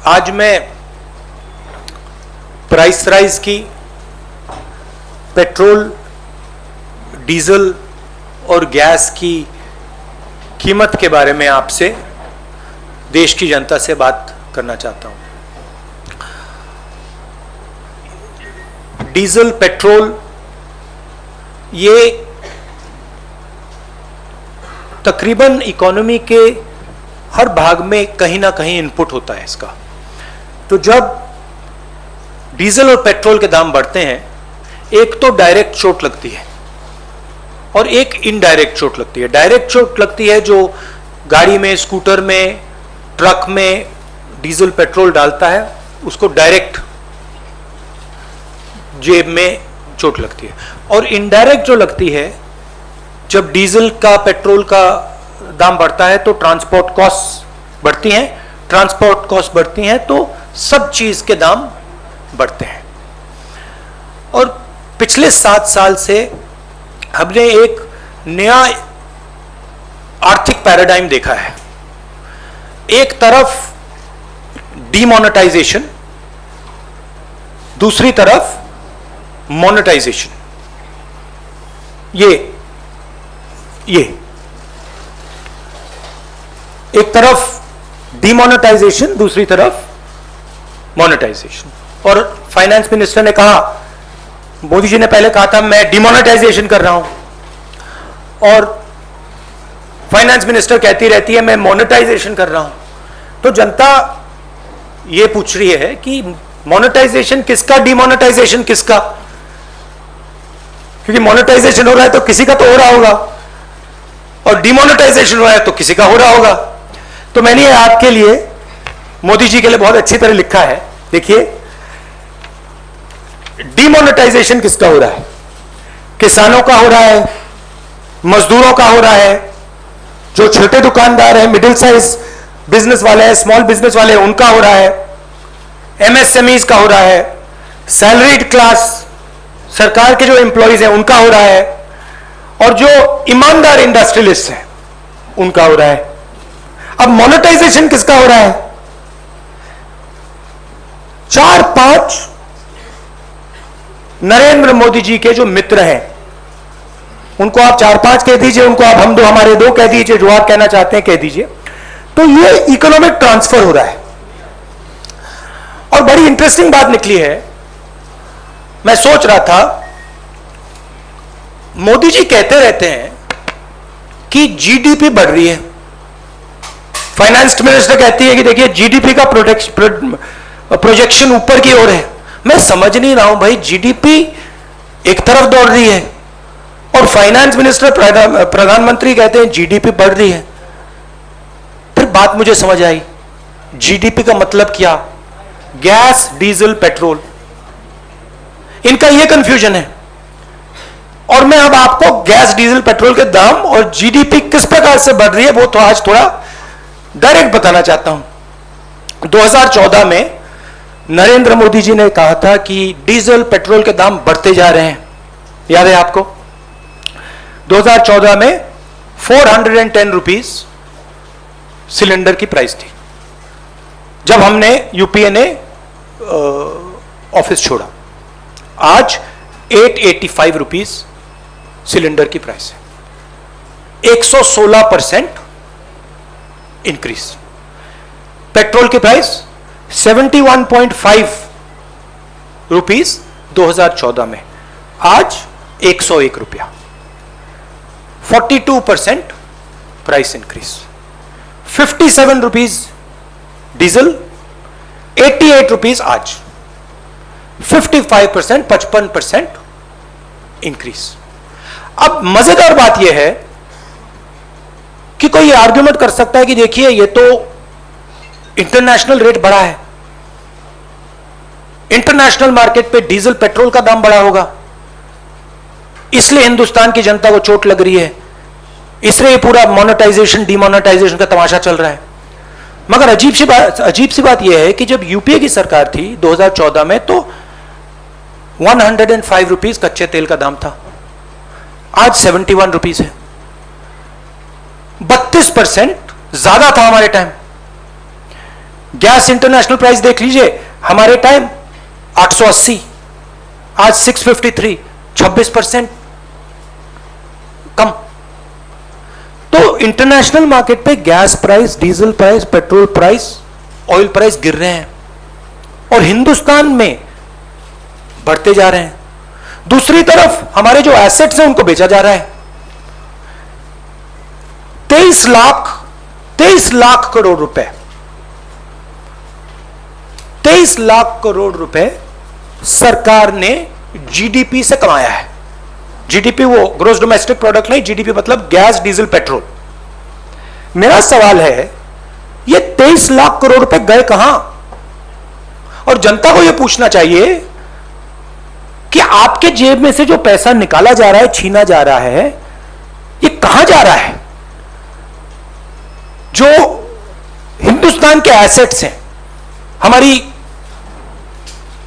आज मैं price rise की, पेट्रोल, डीजल और गैस की कीमत के बारे में आपसे, देश की जनता से बात करना चाहता हूं। डीजल, पेट्रोल ये तकरीबन इकोनॉमी के हर भाग में कहीं ना कहीं इनपुट होता है इसका। तो जब डीजल और पेट्रोल के दाम बढ़ते हैं, एक तो डायरेक्ट चोट लगती है और एक इनडायरेक्ट चोट लगती है। डायरेक्ट चोट लगती है जो गाड़ी में, स्कूटर में, ट्रक में डीजल पेट्रोल डालता है, उसको डायरेक्ट जेब में चोट लगती है। और इनडायरेक्ट जो लगती है, जब डीजल का, पेट्रोल का दाम बढ़ता है तो ट्रांसपोर्ट कॉस्ट बढ़ती हैं। ट्रांसपोर्ट कॉस्ट बढ़ती हैं तो सब चीज के दाम बढ़ते हैं। और पिछले 7 साल से हमने एक नया आर्थिक पैराडाइम देखा है। एक तरफ डीमोनेटाइजेशन, दूसरी तरफ मोनेटाइजेशन। ये एक तरफ डीमोनेटाइजेशन, दूसरी तरफ मोनेटाइजेशन। और फाइनेंस मिनिस्टर ने कहा, मोदी जी ने पहले कहा था मैं डीमोनेटाइजेशन कर रहा हूं, और फाइनेंस मिनिस्टर कहती रहती है मैं मोनेटाइजेशन कर रहा हूं। तो जनता ये पूछ रही है कि मोनेटाइजेशन किसका, डीमोनेटाइजेशन किसका? क्योंकि मोनेटाइजेशन हो रहा है तो किसी का तो हो रहा होगा, और डीमोनेटाइजेशन हो रहा है तो किसी का हो रहा होगा। तो मैंने आपके लिए, मोदी जी के लिए बहुत अच्छी तरह लिखा है। देखिए, डीमोनेटाइजेशन किसका हो रहा है? किसानों का हो रहा है, मजदूरों का हो रहा है, जो छोटे दुकानदार हैं, मिडिल साइज बिजनेस वाले हैं, स्मॉल बिजनेस वाले हैं, उनका हो रहा है, एमएसएमईज का हो रहा है, सैलरीड क्लास, सरकार के जो एम्प्लॉइज हैं उनका हो रहा है, और जो ईमानदार इंडस्ट्रियलिस्ट हैं उनका हो रहा है। अब मोनेटाइजेशन किसका हो रहा है? 4-5 नरेंद्र मोदी जी के जो मित्र हैं, उनको आप 4-5 कह दीजिए, उनको आप हम दो हमारे दो कह दीजिए, जो आप कहना चाहते हैं कह दीजिए। तो ये इकोनॉमिक ट्रांसफर हो रहा है। और बड़ी इंटरेस्टिंग बात निकली है, मैं सोच रहा था, मोदी जी कहते रहते हैं कि जीडीपी बढ़ रही है, फाइनेंस मिनिस्टर कहती है कि देखिए जीडीपी का प्रोजेक्शन ऊपर की ओर है। मैं समझ नहीं रहा हूं भाई, जीडीपी एक तरफ दौड़ रही है और फाइनेंस मिनिस्टर, प्रधानमंत्री कहते हैं जीडीपी बढ़ रही है। फिर बात मुझे समझ आई, जीडीपी का मतलब क्या? गैस, डीजल, पेट्रोल, इनका यह कंफ्यूजन है। और मैं अब आपको गैस, डीजल, पेट्रोल के दाम और जीडीपी किस प्रकार से बढ़ रही है वो तो आज थोड़ा डायरेक्ट बताना चाहता हूं। 2014 में नरेंद्र मोदी जी ने कहा था कि डीजल, पेट्रोल के दाम बढ़ते जा रहे हैं, याद है आपको? 2014 में 410 रुपीज सिलेंडर की प्राइस थी जब हमने, यूपीए ने ऑफिस छोड़ा। आज 885 रुपीज सिलेंडर की प्राइस है, 116% इंक्रीज। पेट्रोल की प्राइस 71.5 रुपीज 2014 में, आज 101 रुपया, 42% price increase. 57 rupees diesel, 88 rupees आज, 55%, 55% इंक्रीज। अब मजेदार बात यह है कि कोई आर्ग्यूमेंट कर सकता है कि देखिए ये तो इंटरनेशनल रेट बढ़ा है, इंटरनेशनल मार्केट पे डीजल, पेट्रोल का दाम बढ़ा होगा, इसलिए हिंदुस्तान की जनता को चोट लग रही है, इसलिए पूरा मोनेटाइजेशन, डीमोनेटाइजेशन का तमाशा चल रहा है। मगर अजीब सी बात यह है कि जब यूपीए की सरकार थी 2014 में, तो 105 रुपीज कच्चे तेल का दाम था, आज 71 रुपीज है, 32% ज्यादा था हमारे टाइम। गैस इंटरनेशनल प्राइस देख लीजिए, हमारे टाइम 880, आज 653, 26% कम। तो इंटरनेशनल मार्केट पे gas price, diesel price, petrol price, oil price गिर रहे हैं और हिंदुस्तान में बढ़ते जा रहे हैं। दूसरी तरफ हमारे जो एसेट्स हैं उनको बेचा जा रहा है। 23 लाख करोड़ रुपए, 23 लाख करोड़ रुपए सरकार ने जीडीपी से कमाया है। जीडीपी वो ग्रोस डोमेस्टिक प्रोडक्ट नहीं, जीडीपी मतलब गैस, डीजल, पेट्रोल। मेरा सवाल है, ये 23 लाख करोड़ रुपए गए कहां? और जनता को यह पूछना चाहिए कि आपके जेब में से जो पैसा निकाला जा रहा है, छीना जा रहा है, ये कहां जा रहा है? जो हिंदुस्तान के एसेट्स हैं, हमारी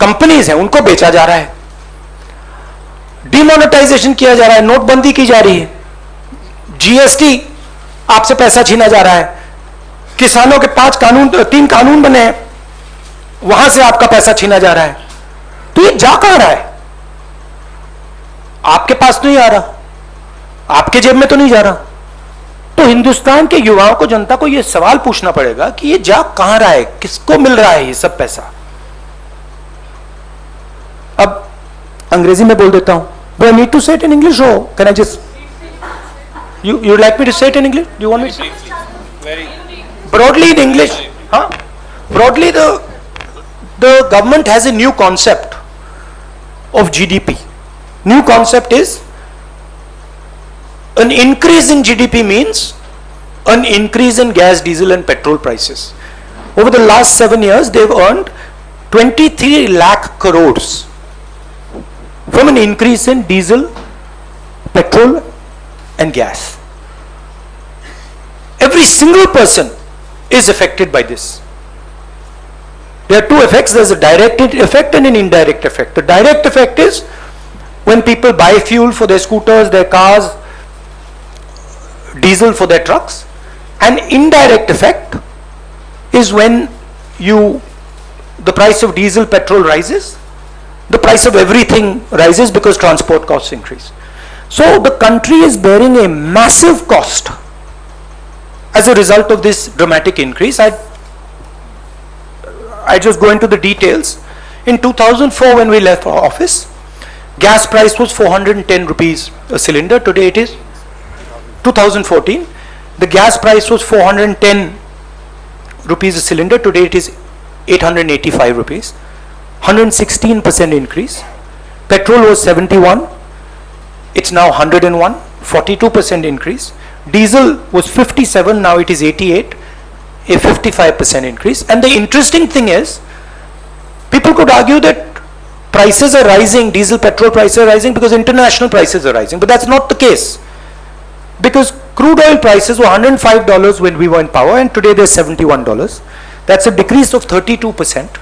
कंपनीज हैं, उनको बेचा जा रहा है, डिमोनेटाइजेशन किया जा रहा है, नोटबंदी की जा रही है, जीएसटी आपसे पैसा छीना जा रहा है, किसानों के 3 कानून बने हैं, वहां से आपका पैसा छीना जा रहा है। तो ये जा कहां रहा है? आपके पास तो नहीं आ रहा, आपके जेब में तो नहीं जा रहा। तो हिंदुस्तान के युवाओं को, जनता को यह सवाल पूछना पड़ेगा कि ये जा कहां रहा है, किसको मिल रहा है ये सब पैसा? अब अंग्रेजी में बोल देता हूं। Do I need to say it in English or can I just? You like me to say it in English? Do you want me to? Very Broadly in English, huh? Broadly, the government has a new concept of GDP. New concept is an increase in GDP means an increase in gas, diesel, and petrol prices. Over the last 7 years, they've earned 23 lakh crores from an increase in diesel, petrol, and gas. Every single person is affected by this. There are two effects. There's a direct effect and an indirect effect. The direct effect is when people buy fuel for their scooters, their cars, diesel for their trucks. An indirect effect is when the price of diesel, petrol rises, the price of everything rises because transport costs increase. So the country is bearing a massive cost as a result of this dramatic increase. I just go into the details. In 2004, when we left office, gas price was 410 rupees a cylinder. Today it is 2014. The gas price was 410 rupees a cylinder. Today it is 885 rupees. 116% increase. Petrol was 71. It's now 101. 42% increase. Diesel was 57. Now it is 88. A 55% increase. And the interesting thing is, people could argue that prices are rising, diesel, petrol prices are rising because international prices are rising. But that's not the case. Because crude oil prices were $105 when we were in power, and today they're $71. That's a decrease of 32%.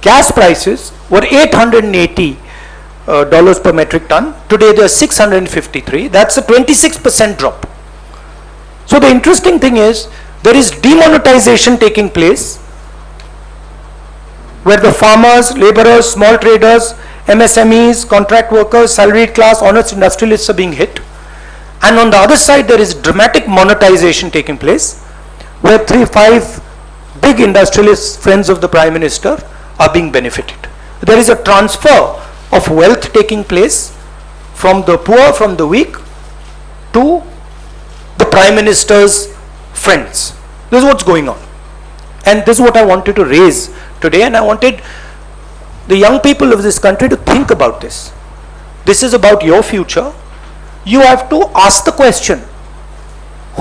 Gas prices were $880 per metric ton. Today they're $653. That's a 26% drop. So the interesting thing is, there is demonetization taking place where the farmers, laborers, small traders, MSMEs, contract workers, salaried class, honest industrialists are being hit. And on the other side, there is dramatic monetization taking place where 3-5 big industrialists, friends of the Prime Minister, are being benefited. There is a transfer of wealth taking place from the poor, from the weak, to the Prime Minister's friends. This is what's going on. And this is what I wanted to raise today, and I wanted the young people of this country to think about this. This is about your future. You have to ask the question,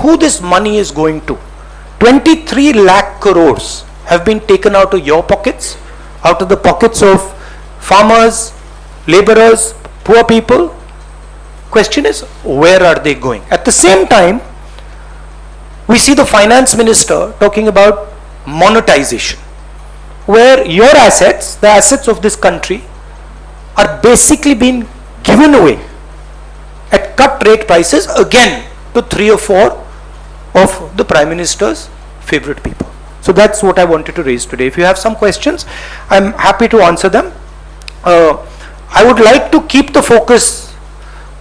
who this money is going to. 23 lakh crores have been taken out of your pockets, out of the pockets of farmers, laborers, poor people. Question is, where are they going? At the same time, we see the finance minister talking about monetization, where your assets, the assets of this country, are basically being given away at cut rate prices again to 3 or 4 of the Prime Minister's favorite people. So that's what I wanted to raise today. If you have some questions, I'm happy to answer them. I would like to keep the focus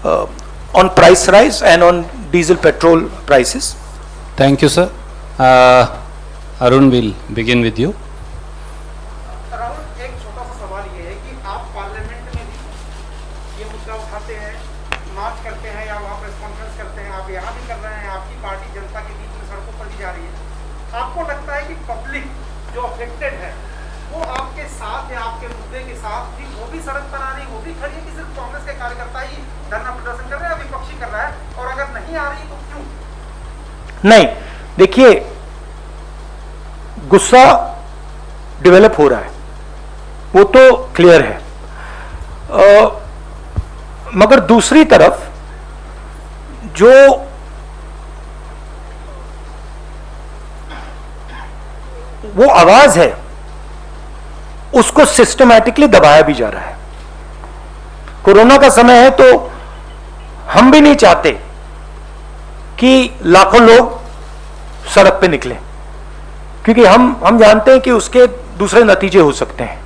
on price rise and on diesel petrol prices. Thank you, sir. Arun will begin with you. Rahul, एक छोटा सा सवाल ये है कि आप parliament में भी ये मुद्दा उठाते हैं, मार्च करते हैं या वहाँ प्रेस कॉन्फ्रेंस करते हैं, आप यहाँ भी कर रहे हैं, आपकी पार्टी जनता के बीच में सड़कों पर भी जा रही है। आपको लगता है कि पब्लिक जो अफेक्टेड है वो आपके साथ या आपके मुद्दे के साथ भी वो भी सड़क पर आ रही, वो भी खड़ी है कि सिर्फ कांग्रेस के कार्यकर्ता ही धरना प्रदर्शन कर रहे हैं, विपक्षी कर रहा है, और अगर नहीं आ रही तो क्यों? नहीं, देखिए, गुस्सा डेवलप हो रहा है, वो तो क्लियर है। मगर दूसरी तरफ जो वो आवाज है उसको सिस्टमैटिकली दबाया भी जा रहा है। कोरोना का समय है तो हम भी नहीं चाहते कि लाखों लोग सड़क पे निकले, क्योंकि हम जानते हैं कि उसके दूसरे नतीजे हो सकते हैं,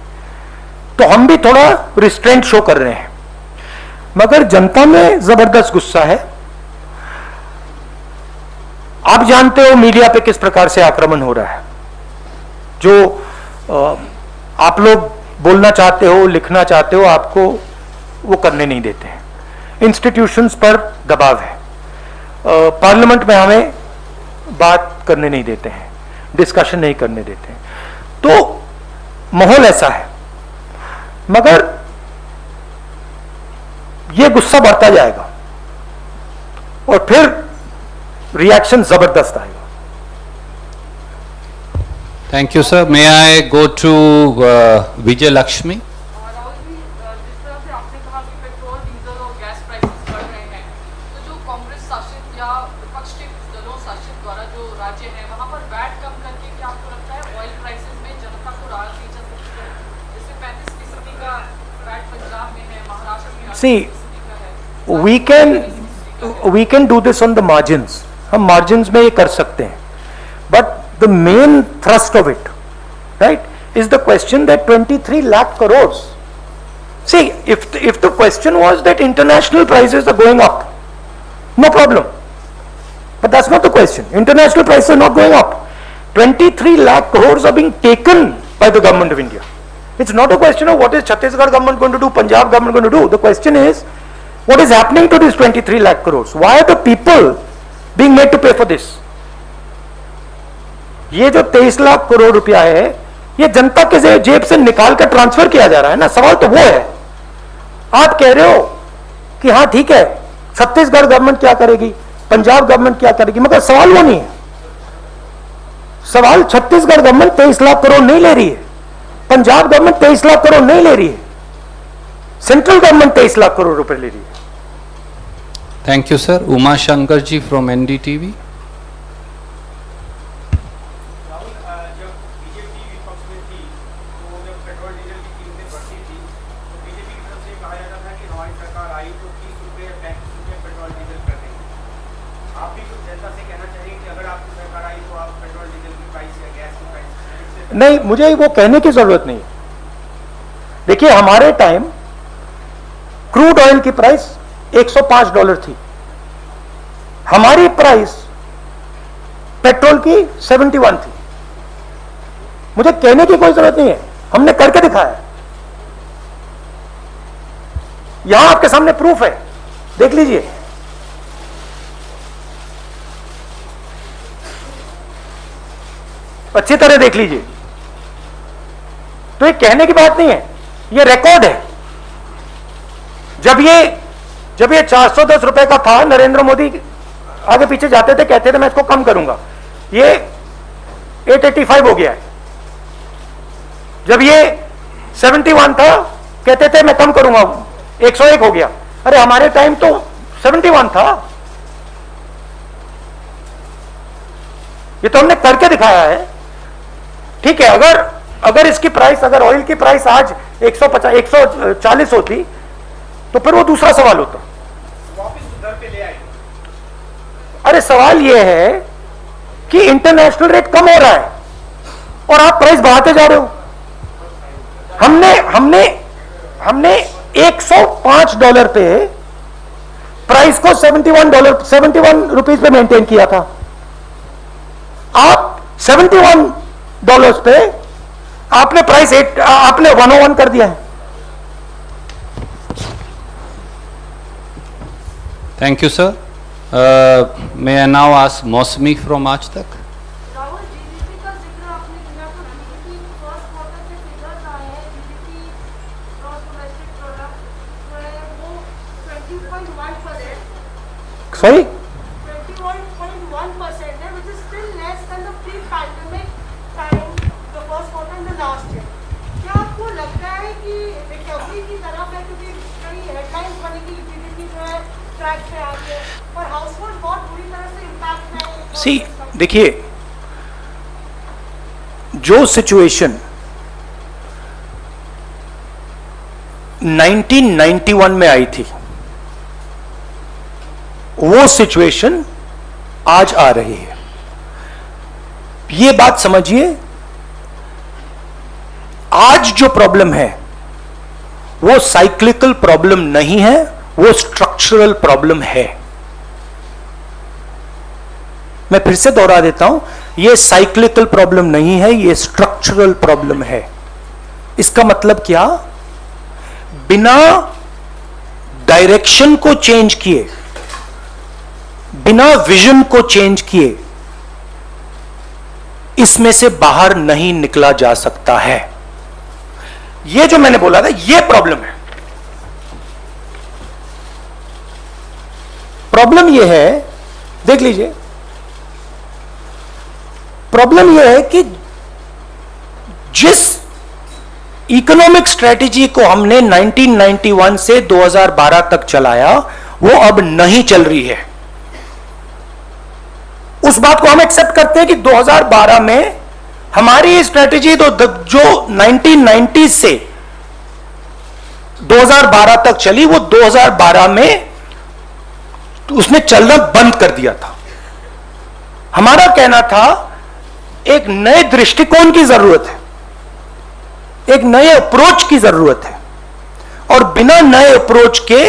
तो हम भी थोड़ा रिस्ट्रेंट शो कर रहे हैं। मगर जनता में जबरदस्त गुस्सा है। आप जानते हो मीडिया पे किस प्रकार से आक्रमण हो रहा है। जो आप लोग बोलना चाहते हो, लिखना चाहते हो, आपको वो करने नहीं देते हैं। इंस्टीट्यूशंस पर दबाव है, पार्लियामेंट में हमें बात करने नहीं देते हैं, डिस्कशन नहीं करने देते हैं, तो माहौल ऐसा है। मगर ये गुस्सा बढ़ता जाएगा और फिर रिएक्शन जबरदस्त आएगा। Thank you, sir. May I go to Vijay Lakshmi? Rahul ji, जिस तरह से आपने कहा कि पेट्रोल, डीजल और गैस प्राइसेस बढ़ रहे हैं, तो जो कांग्रेस शासित या विपक्ष के कुछ दलों शासित द्वारा जो राज्य है वहां पर वैट कम करके क्या आपको लगता है ऑयल प्राइसेस में जनता को राहत दी जा सकती है? जैसे 35% का वैट पंजाब में है, महाराष्ट्र में 8% का है। we can do this on the margins. हम margins में ये कर सकते हैं, but the main thrust of it, right, is the question that 23 lakh crores. See, if the question was that international prices are going up, no problem. But that's not the question. International prices are not going up. 23 lakh crores are being taken by the government of India. It's not a question of what is Chhattisgarh government going to do, Punjab government going to do. The question is, what is happening to these 23 lakh crores? Why are the people being made to pay for this? ये जो 23 लाख करोड़ रुपया है, ये जनता के जेब से निकाल कर ट्रांसफर किया जा रहा है ना। सवाल तो वो है। आप कह रहे हो कि हाँ ठीक है, छत्तीसगढ़ गवर्नमेंट क्या करेगी, पंजाब गवर्नमेंट क्या करेगी, मगर सवाल वो नहीं है। सवाल छत्तीसगढ़ गवर्नमेंट 23 लाख करोड़ नहीं ले रही है, पंजाब गवर्नमेंट 23 लाख करोड़ नहीं ले रही है, सेंट्रल गवर्नमेंट 23 लाख करोड़ रुपए ले रही है। Thank you, sir. Uma Shankar ji from NDTV. जब बीजेपी विपक्ष में थी तो जब पेट्रोल डीजल की कीमतें बढ़ती थी तो बीजेपी की तरफ से कहा जाता था कि हमारी सरकार आई तो 30 रुपये या 35 रुपये पेट्रोल डीजल कर देंगे। आप भी कुछ जनता से कहना चाहिए कि अगर आपकी सरकार आई तो आप पेट्रोल डीजल की प्राइस या गैस की प्राइस नहीं, मुझे वो कहने की जरूरत नहीं है। देखिए, हमारे टाइम क्रूड ऑयल की प्राइस $105 थी, हमारी प्राइस पेट्रोल की 71 थी। मुझे कहने की कोई जरूरत नहीं है, हमने करके दिखाया। यहां आपके सामने प्रूफ है, देख लीजिए। अच्छी तरह देख लीजिए। तो ये कहने की बात नहीं है, ये रिकॉर्ड है। जब ये 410 रुपए का था, नरेंद्र मोदी आगे पीछे जाते थे, कहते थे मैं इसको कम करूंगा, ये 885 हो गया है। जब ये 71 था, कहते थे मैं कम करूंगा, 101 हो गया। अरे हमारे टाइम तो 71 था। ये तो हमने करके दिखाया है। ठीक है, अगर इसकी प्राइस, अगर ऑयल की प्राइस आज 150 140 होती तो फिर वो दूसरा सवाल होता, वापस दर पे ले आए। अरे सवाल ये है कि इंटरनेशनल रेट कम हो रहा है, और आप प्राइस बढ़ाते जा रहे हो। हमने हमने हमने $105 पे प्राइस को $71 पे मेंटेन किया था। आप $71 पे आपने प्राइस आपने 101 कर दिया है। Thank you, sir. May I now ask Mosmi from Aaj Tak? Rahul, GDP का जिक्र आपने किया तो जीडीपी फर्स्ट क्वार्टर के फिगर्स आए हैं, जीडीपी ग्रॉस डोमेस्टिक प्रोडक्ट जो है वो 20.1%, सॉरी 21.1% है, which is still less than the pre-pandemic time, the first quarter in the last year. क्या आपको लगता है कि रिकवरी की तरफ है, क्योंकि कई हेडलाइंस बनेगी कि जीडीपी जो है ट्रैक पे आ गई है और हाउसहोल्ड बहुत बुरी तरह से इम्पैक्ट है। सी देखिए, जो सिचुएशन 1991 में आई थी वो सिचुएशन आज आ रही है। ये बात समझिए, आज जो प्रॉब्लम है वो साइक्लिकल प्रॉब्लम नहीं है, वो स्ट्रक्चरल प्रॉब्लम है। मैं फिर से दोहरा देता हूं, ये साइक्लिकल प्रॉब्लम नहीं है, ये स्ट्रक्चरल प्रॉब्लम है। इसका मतलब क्या? बिना डायरेक्शन को चेंज किए, बिना विजन को चेंज किए इसमें से बाहर नहीं निकला जा सकता है। ये जो मैंने बोला था, ये प्रॉब्लम है। प्रॉब्लम ये है, देख लीजिए, प्रॉब्लम यह है कि जिस इकोनॉमिक स्ट्रेटेजी को हमने 1991 से 2012 तक चलाया वो अब नहीं चल रही है। उस बात को हम एक्सेप्ट करते हैं कि 2012 में हमारी स्ट्रेटेजी तो जो 1990 से 2012 तक चली वो 2012 में उसने चलना बंद कर दिया था। हमारा कहना था एक नए दृष्टिकोण की जरूरत है, एक नए अप्रोच की जरूरत है, और बिना नए अप्रोच के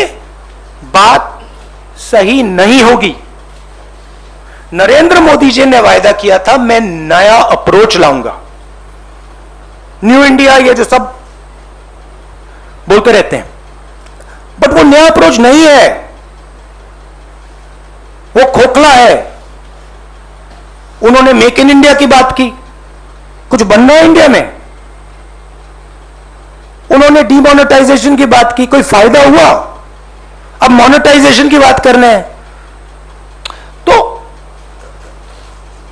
बात सही नहीं होगी। नरेंद्र मोदी जी ने वायदा किया था मैं नया अप्रोच लाऊंगा, न्यू इंडिया, ये जो सब बोलते रहते हैं, बट वो नया अप्रोच नहीं है, वो खोखला है। उन्होंने मेक इन इंडिया की बात की, कुछ बनना है इंडिया में। उन्होंने डीमोनेटाइजेशन की बात की, कोई फायदा हुआ? अब मोनेटाइजेशन की बात करने हैं। तो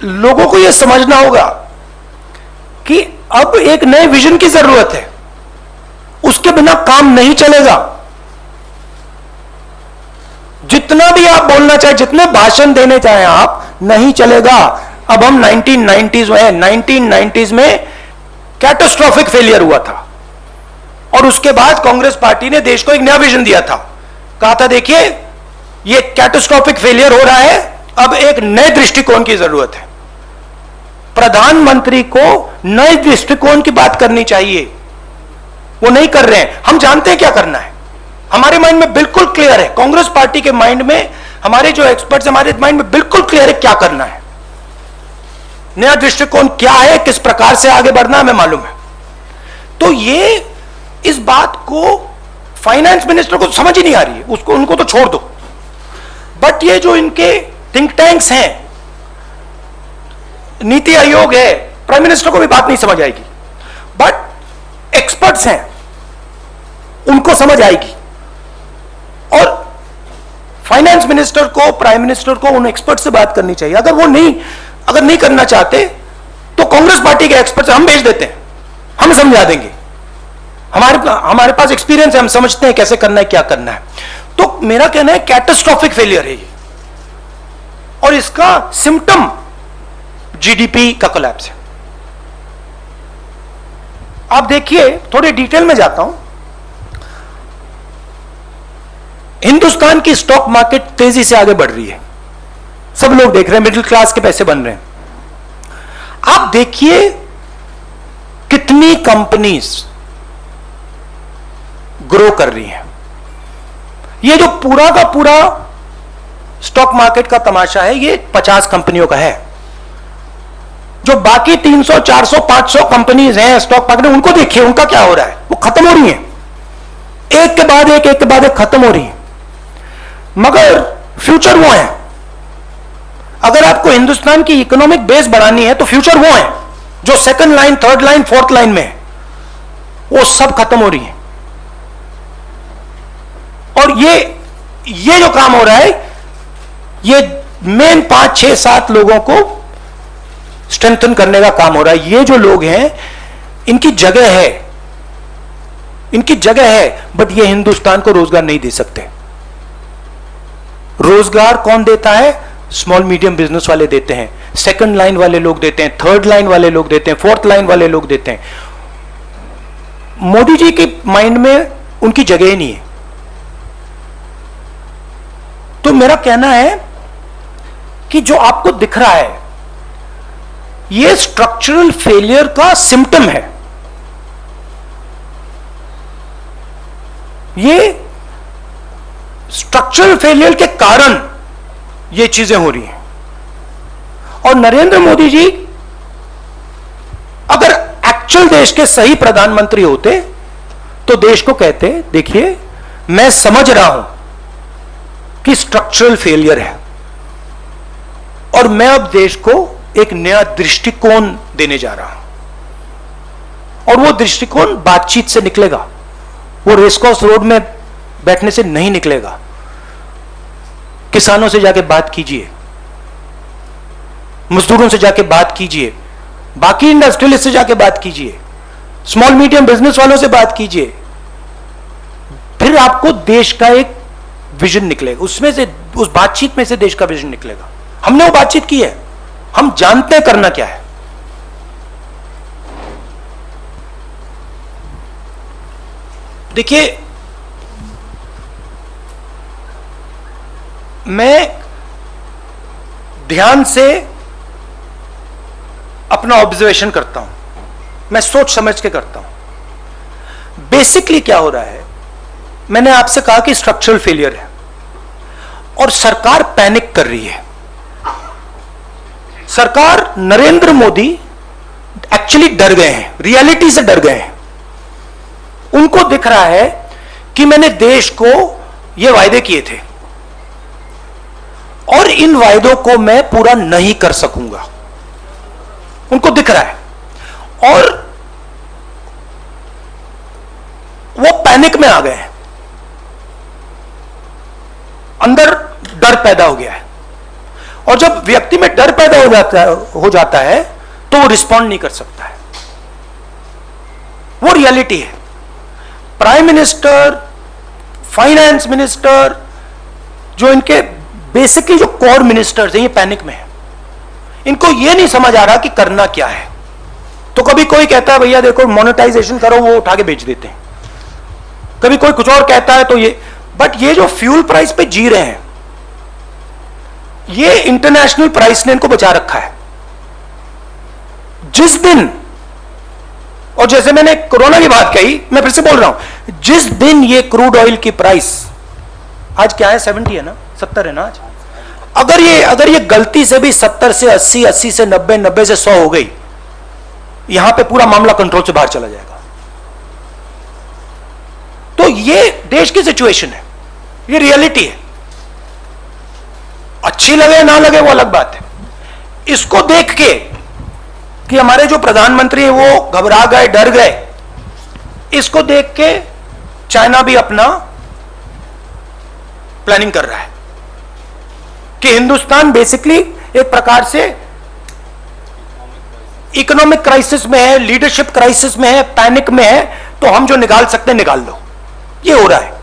लोगों को यह समझना होगा कि अब एक नए विजन की जरूरत है, उसके बिना काम नहीं चलेगा। जितना भी आप बोलना चाहे, जितने भाषण देने चाहे आप, नहीं चलेगा। अब हम 1990s में हैं। 1990s में कैटास्ट्रोफिक फेलियर हुआ था और उसके बाद कांग्रेस पार्टी ने देश को एक नया विजन दिया था। कहा था देखिए ये कैटास्ट्रोफिक फेलियर हो रहा है, अब एक नए दृष्टिकोण की जरूरत है। प्रधानमंत्री को नए दृष्टिकोण की बात करनी चाहिए, वो नहीं कर रहे हैं। हम जानते हैं क्या करना है, हमारे माइंड में बिल्कुल क्लियर है। कांग्रेस पार्टी के माइंड में, हमारे जो एक्सपर्ट्स हमारे माइंड में बिल्कुल क्लियर है क्या करना है, नया दृष्टिकोण क्या है, किस प्रकार से आगे बढ़ना हमें मालूम है। तो ये इस बात को फाइनेंस मिनिस्टर को समझ ही नहीं आ रही है, उसको उनको तो छोड़ दो, बट ये जो इनके थिंक टैंक्स हैं, नीति आयोग है, प्राइम मिनिस्टर को भी बात नहीं समझ आएगी, बट एक्सपर्ट्स हैं उनको समझ आएगी। और फाइनेंस मिनिस्टर को, प्राइम मिनिस्टर को उन एक्सपर्ट से बात करनी चाहिए। अगर नहीं करना चाहते तो कांग्रेस पार्टी के एक्सपर्ट हम भेज देते हैं, हम समझा देंगे। हमारे पास एक्सपीरियंस है, हम समझते हैं कैसे करना है, क्या करना है। तो मेरा कहना है कैटास्ट्रोफिक फेलियर है ये, और इसका सिम्टम जीडीपी का कोलैप्स है। आप देखिए, थोड़े डिटेल में जाता हूं। हिंदुस्तान की स्टॉक मार्केट तेजी से आगे बढ़ रही है, सब लोग देख रहे हैं, मिडिल क्लास के पैसे बन रहे हैं। आप देखिए कंपनीज ग्रो कर रही हैं। ये जो पूरा का पूरा स्टॉक मार्केट का तमाशा है, ये 50 कंपनियों का है। जो बाकी 300, 400, 500 कंपनीज हैं स्टॉक मार्केट में, उनको देखिए उनका क्या हो रहा है। वो खत्म हो रही हैं, एक के बाद एक खत्म हो रही है। मगर फ्यूचर वो है। अगर आपको हिंदुस्तान की इकोनॉमिक बेस बढ़ानी है तो फ्यूचर वो है जो second line, third line, fourth line में है, वो सब खत्म हो रही है। और ये जो काम हो रहा है, ये मेन 5, 6, 7 लोगों को स्ट्रेंथन करने का काम हो रहा है। ये जो लोग हैं, इनकी जगह है, बट ये हिंदुस्तान को रोजगार नहीं दे सकते। रोजगार कौन देता है? स्मॉल मीडियम बिजनेस वाले देते हैं, सेकंड लाइन वाले लोग देते हैं, थर्ड लाइन वाले लोग देते हैं, फोर्थ लाइन वाले लोग देते हैं। मोदी जी के माइंड में उनकी जगह ही नहीं है। तो मेरा कहना है कि जो आपको दिख रहा है, यह स्ट्रक्चरल फेलियर का सिम्टम है। ये स्ट्रक्चरल फेलियर के कारण ये चीजें हो रही हैं। और नरेंद्र मोदी जी अगर एक्चुअल देश के सही प्रधानमंत्री होते तो देश को कहते, देखिए मैं समझ रहा हूं कि स्ट्रक्चरल फेलियर है और मैं अब देश को एक नया दृष्टिकोण देने जा रहा हूं। और वो दृष्टिकोण बातचीत से निकलेगा, वो रेसकोर्स रोड में बैठने से नहीं निकलेगा। किसानों से जाके बात कीजिए, मजदूरों से जाके बात कीजिए, बाकी इंडस्ट्रियलिस्ट से जाके बात कीजिए, स्मॉल मीडियम बिजनेस वालों से बात कीजिए, फिर आपको देश का एक विजन निकलेगा। उसमें से, उस बातचीत में से देश का विजन निकलेगा। हमने वो बातचीत की है, हम जानते हैं करना क्या है। देखिए, मैं ध्यान से अपना ऑब्जर्वेशन करता हूं, मैं सोच समझ के करता हूं। बेसिकली क्या हो रहा है, मैंने आपसे कहा कि स्ट्रक्चरल फेलियर है और सरकार पैनिक कर रही है। सरकार, नरेंद्र मोदी एक्चुअली डर गए हैं, रियलिटी से डर गए हैं। उनको दिख रहा है कि मैंने देश को ये वायदे किए थे और इन वायदों को मैं पूरा नहीं कर सकूंगा, उनको दिख रहा है और वो पैनिक में आ गए हैं। अंदर डर पैदा हो गया है और जब व्यक्ति में डर पैदा हो जाता है तो वो रिस्पॉन्ड नहीं कर सकता है। वो रियलिटी है। प्राइम मिनिस्टर, फाइनेंस मिनिस्टर, जो इनके बेसिकली जो कोर मिनिस्टर्स हैं, ये पैनिक में है। इनको ये नहीं समझ आ रहा कि करना क्या है। तो कभी कोई कहता है भैया देखो मोनेटाइजेशन करो, वो उठा के बेच देते हैं। कभी कोई कुछ और कहता है तो ये, बट ये जो फ्यूल प्राइस पे जी रहे हैं, ये इंटरनेशनल प्राइस ने इनको बचा रखा है। जिस दिन, और जैसे मैंने कोरोना की बात कही, मैं फिर से बोल रहा हूं, जिस दिन ये क्रूड ऑयल की प्राइस, आज क्या है 70 है ना, 70 है ना आज, अगर ये गलती से भी 70 से 80, 80 से 90, 90 से 100 हो गई, यहां पे पूरा मामला कंट्रोल से बाहर चला जाएगा। तो ये देश की सिचुएशन है, ये रियलिटी है। अच्छी लगे ना लगे वो अलग बात है। इसको देख के कि हमारे जो प्रधानमंत्री हैं वो घबरा गए, डर गए, इसको देख के चाइना भी अपना प्लानिंग कर रहा है कि हिंदुस्तान बेसिकली एक प्रकार से इकोनॉमिक क्राइसिस में है, लीडरशिप क्राइसिस में है, पैनिक में है, तो हम जो निकाल सकते हैं निकाल लो। ये हो रहा है।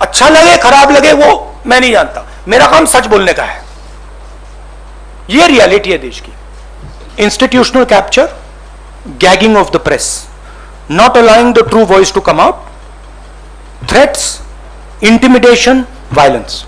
अच्छा लगे खराब लगे वो मैं नहीं जानता, मेरा काम सच बोलने का है। ये रियलिटी है देश की। Institutional capture, gagging of the press, not allowing the true voice to come out, threats, intimidation, violence.